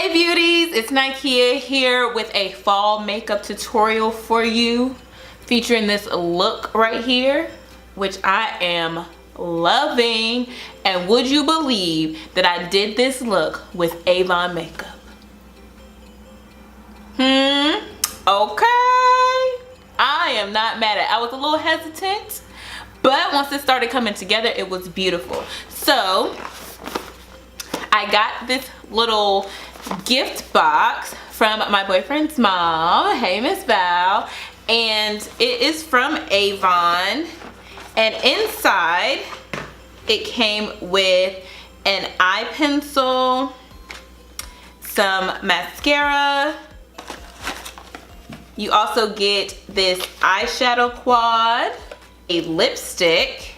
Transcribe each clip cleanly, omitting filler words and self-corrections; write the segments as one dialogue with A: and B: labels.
A: Hey beauties, it's Nikea here with a fall makeup tutorial for you, featuring this look right here, which I am loving. And would you believe that I did this look with Avon makeup? Okay. I am not mad at it. I was a little hesitant, but once it started coming together, it was beautiful. So I got this little gift box from my boyfriend's mom. Hey, Miss Val. And it is from Avon. And inside, it came with an eye pencil, some mascara. You also get this eyeshadow quad, a lipstick,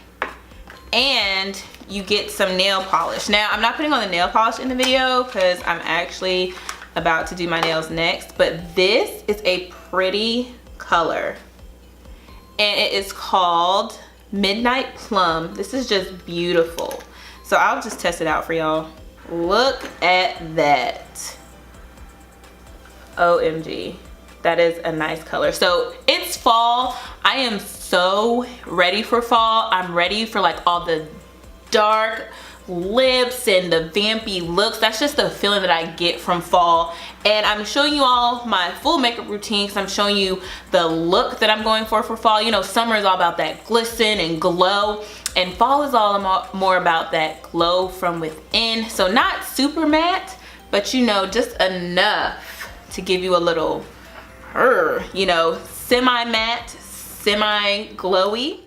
A: and you get some nail polish. Now, I'm not putting on the nail polish in the video because I'm actually about to do my nails next, but this is a pretty color. And it is called Midnight Plum. This is just beautiful. So I'll just test it out for y'all. Look at that. OMG. That is a nice color. So it's fall. I am so ready for fall. I'm ready for like all the dark lips and the vampy looks. That's just the feeling that I get from fall. And I'm showing you all my full makeup routine because I'm showing you the look that I'm going for fall. You know, summer is all about that glisten and glow, and fall is all more about that glow from within. So not super matte, but you know, just enough to give you a little you know, semi-matte, semi-glowy.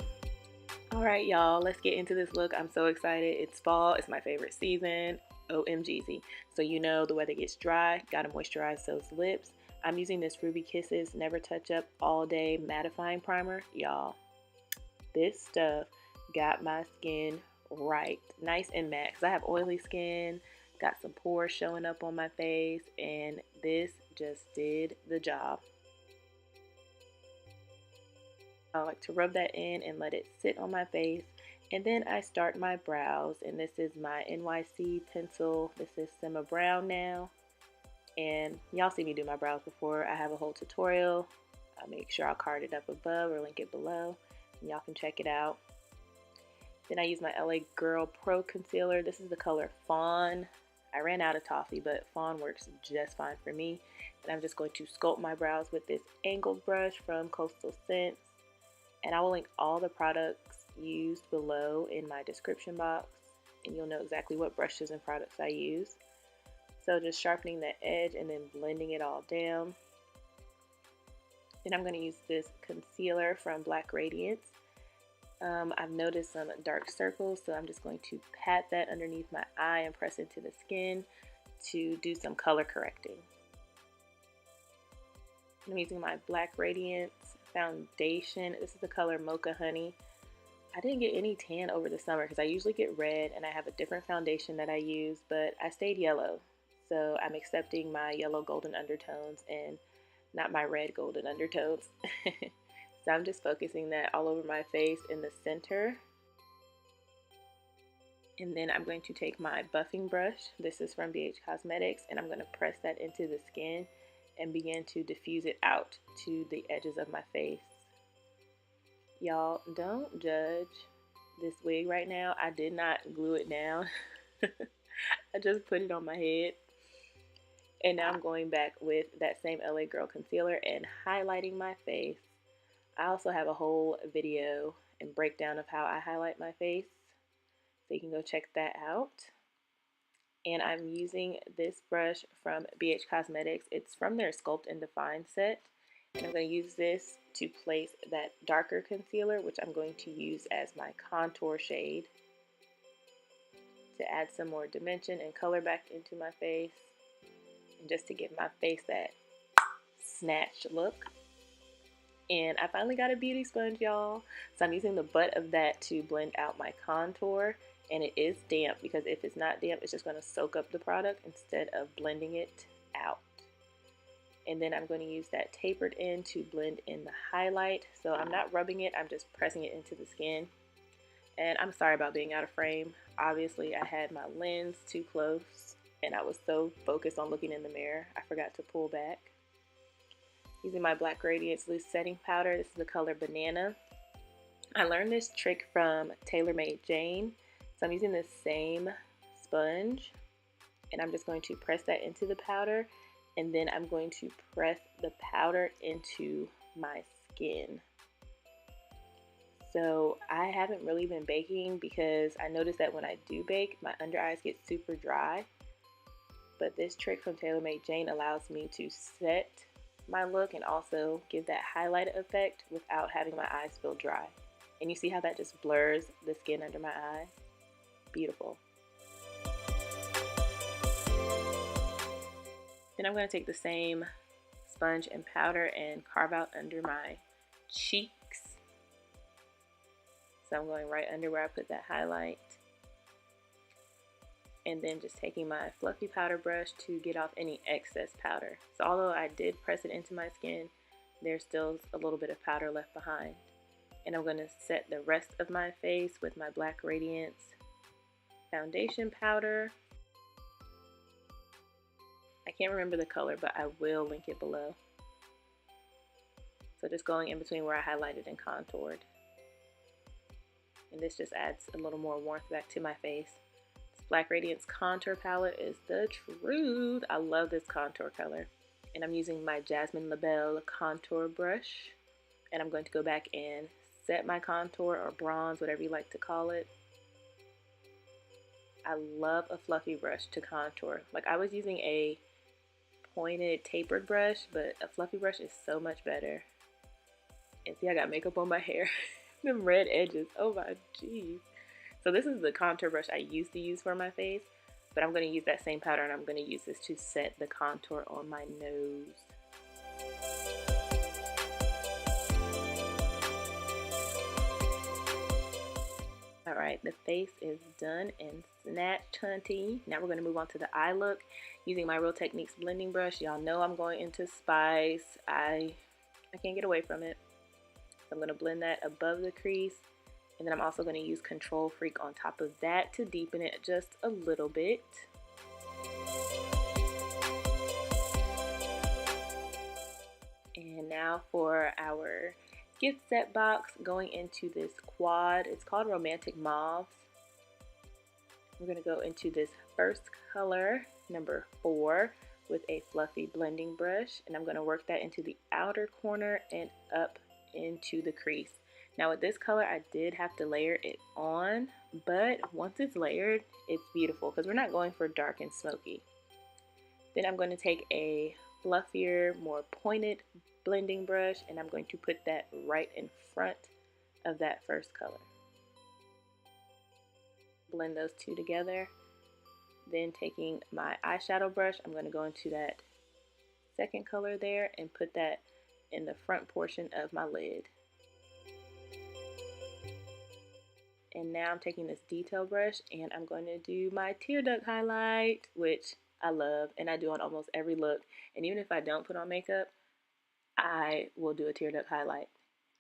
A: All right, y'all, let's get into this look. I'm so excited. It's fall. It's my favorite season. OMGZ. So you know the weather gets dry. Gotta moisturize those lips. I'm using this Ruby Kisses Never Touch Up All Day Mattifying Primer. Y'all, this stuff got my skin right. Nice and matte. Because I have oily skin. Got some pores showing up on my face. And this just did the job. I like to rub that in and let it sit on my face, and then I start my brows, and this is my NYC pencil. This is Simma Brown now, and y'all see me do my brows before. I have a whole tutorial. I'll make sure I'll card it up above or link it below, and y'all can check it out. Then I use my LA Girl Pro Concealer. This is the color Fawn. I ran out of toffee, but Fawn works just fine for me. And I'm just going to sculpt my brows with this angled brush from Coastal Scents. And I will link all the products used below in my description box, and you'll know exactly what brushes and products I use. So just sharpening the edge and then blending it all down. Then I'm going to use this concealer from Black Radiance. I've noticed some dark circles, so I'm just going to pat that underneath my eye and press into the skin to do some color correcting. I'm using my Black Radiance foundation. This is the color Mocha Honey. I didn't get any tan over the summer because I usually get red, and I have a different foundation that I use, but I stayed yellow. So I'm accepting my yellow golden undertones and not my red golden undertones. So I'm just focusing that all over my face in the center. And then I'm going to take my buffing brush. This is from BH Cosmetics, and I'm going to press that into the skin and begin to diffuse it out to the edges of my face. Y'all, don't judge this wig right now. I did not glue it down. I just put it on my head. And now I'm going back with that same LA Girl concealer and highlighting my face. I also have a whole video and breakdown of how I highlight my face, so you can go check that out. And I'm using this brush from BH Cosmetics. It's from their Sculpt and Define set. And I'm going to use this to place that darker concealer, which I'm going to use as my contour shade to add some more dimension and color back into my face, and just to give my face that snatched look. And I finally got a beauty sponge, y'all. So I'm using the butt of that to blend out my contour. And it is damp, because if it's not damp, it's just going to soak up the product instead of blending it out. And then I'm going to use that tapered end to blend in the highlight. So I'm not rubbing it, I'm just pressing it into the skin. And I'm sorry about being out of frame. Obviously, I had my lens too close and I was so focused on looking in the mirror, I forgot to pull back. Using my Black Radiance Loose Setting Powder. This is the color Banana. I learned this trick from TaylorMade Jane. So I'm using this same sponge, and I'm just going to press that into the powder, and then I'm going to press the powder into my skin. So I haven't really been baking because I noticed that when I do bake, my under eyes get super dry. But this trick from TaylorMade Jane allows me to set my look and also give that highlight effect without having my eyes feel dry. And you see how that just blurs the skin under my eye? Beautiful. Then I'm going to take the same sponge and powder and carve out under my cheeks. So I'm going right under where I put that highlight. And then just taking my fluffy powder brush to get off any excess powder. So although I did press it into my skin, there's still a little bit of powder left behind. And I'm going to set the rest of my face with my Black Radiance foundation powder. I can't remember the color, but I will link it below. So just going in between where I highlighted and contoured. And this just adds a little more warmth back to my face. This Black Radiance contour palette is the truth. I love this contour color. And I'm using my Jasmine LaBelle contour brush. And I'm going to go back and set my contour or bronze, whatever you like to call it. I love a fluffy brush to contour. Like, I was using a pointed tapered brush, but a fluffy brush is so much better. And see, I got makeup on my hair. Them red edges, oh my geez. So this is the contour brush I used to use for my face, but I'm going to use that same powder, and I'm going to use this to set the contour on my nose. Alright, the face is done and snatched, hunty. Now we're going to move on to the eye look. Using my Real Techniques blending brush. Y'all know I'm going into Spice. I can't get away from it. So I'm going to blend that above the crease. And then I'm also going to use Control Freak on top of that to deepen it just a little bit. And now for our gift set box, going into this quad. It's called Romantic Mauve. We're going to go into this first color, number 4, with a fluffy blending brush, and I'm going to work that into the outer corner and up into the crease. Now with this color, I did have to layer it on, but once it's layered, it's beautiful because we're not going for dark and smoky. Then I'm going to take a fluffier, more pointed blending brush, and I'm going to put that right in front of that first color. Blend those two together. Then taking my eyeshadow brush, I'm going to go into that second color there and put that in the front portion of my lid. And now I'm taking this detail brush and I'm going to do my tear duct highlight, which I love and I do on almost every look. And even if I don't put on makeup, I will do a tear duct highlight.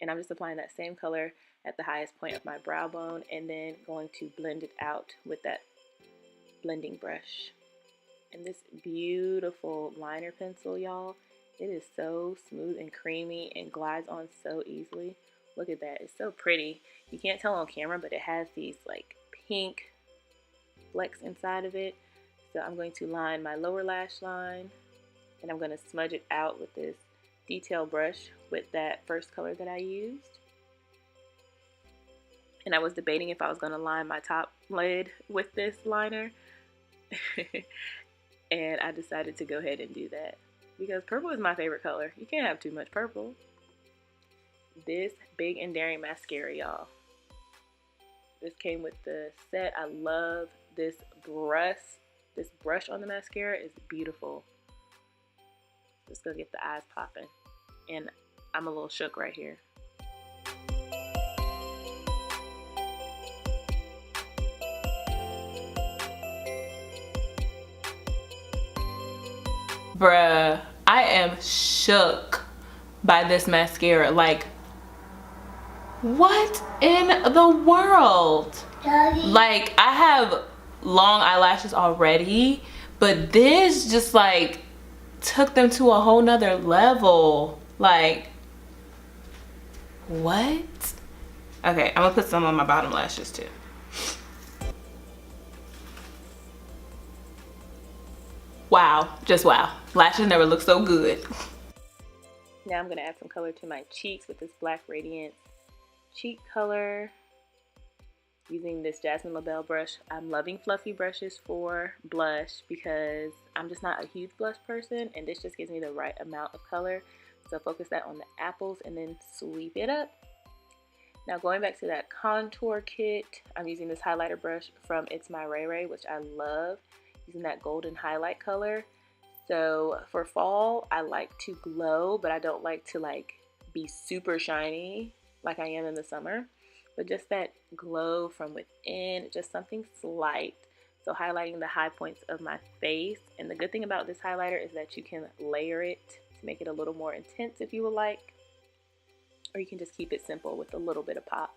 A: And I'm just applying that same color at the highest point of my brow bone and then going to blend it out with that blending brush. And this beautiful liner pencil, y'all, it is so smooth and creamy and glides on so easily. Look at that, it's so pretty. You can't tell on camera, but it has these like pink flecks inside of it. So I'm going to line my lower lash line and I'm going to smudge it out with this detail brush with that first color that I used. And I was debating if I was going to line my top lid with this liner. And I decided to go ahead and do that because purple is my favorite color. You can't have too much purple. This Big and Daring mascara, y'all. This came with the set. I love this brush. This brush on the mascara is beautiful. Just gonna get the eyes popping. And I'm a little shook right here. Bruh, I am shook by this mascara. Like, what in the world? Like, I have long eyelashes already, But this just like took them to a whole nother level. Like, what? Okay, I'm gonna put some on my bottom lashes too. Wow, just wow. Lashes never look so good. Now I'm gonna add some color to my cheeks with this black Radiance cheek color using this Jasmine Labelle brush. I'm loving fluffy brushes for blush because I'm just not a huge blush person, and this just gives me the right amount of color. So focus that on the apples and then sweep it up. Now going back to that contour kit, I'm using this highlighter brush from It's My Ray Ray, which I love, using that golden highlight color. So for fall, I like to glow, but I don't like to like be super shiny like I am in the summer. But just that glow from within, just something slight. So highlighting the high points of my face. And the good thing about this highlighter is that you can layer it to make it a little more intense if you would like. Or you can just keep it simple with a little bit of pop.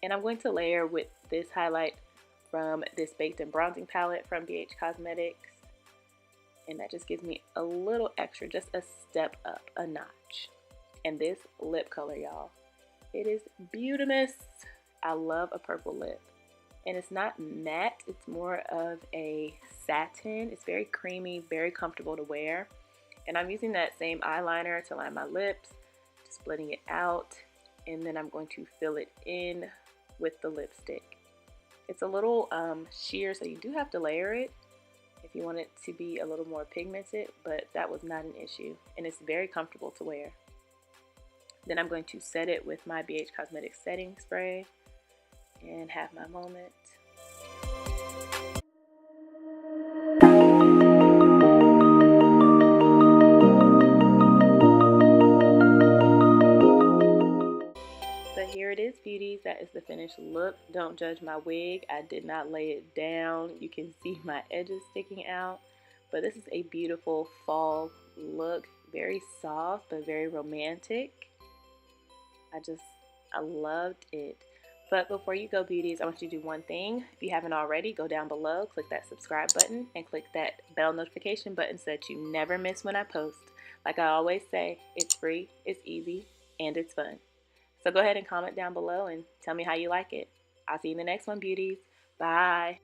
A: And I'm going to layer with this highlight from this Baked and Bronzing palette from BH Cosmetics. And that just gives me a little extra, just a step up, a notch. And this lip color, y'all, it is beautimous. I love a purple lip. And it's not matte, it's more of a satin. It's very creamy, very comfortable to wear. And I'm using that same eyeliner to line my lips, just blending it out. And then I'm going to fill it in with the lipstick. It's a little sheer, so you do have to layer it if you want it to be a little more pigmented, but that was not an issue. And it's very comfortable to wear. Then I'm going to set it with my BH Cosmetics setting spray and have my moment. So here it is, beauties. That is the finished look. Don't judge my wig. I did not lay it down. You can see my edges sticking out. But this is a beautiful fall look. Very soft, but very romantic. I loved it. But before you go, beauties, I want you to do one thing. If you haven't already, go down below, click that subscribe button, and click that bell notification button so that you never miss when I post. Like I always say, it's free, it's easy, and it's fun. So go ahead and comment down below and tell me how you like it. I'll see you in the next one, beauties. Bye.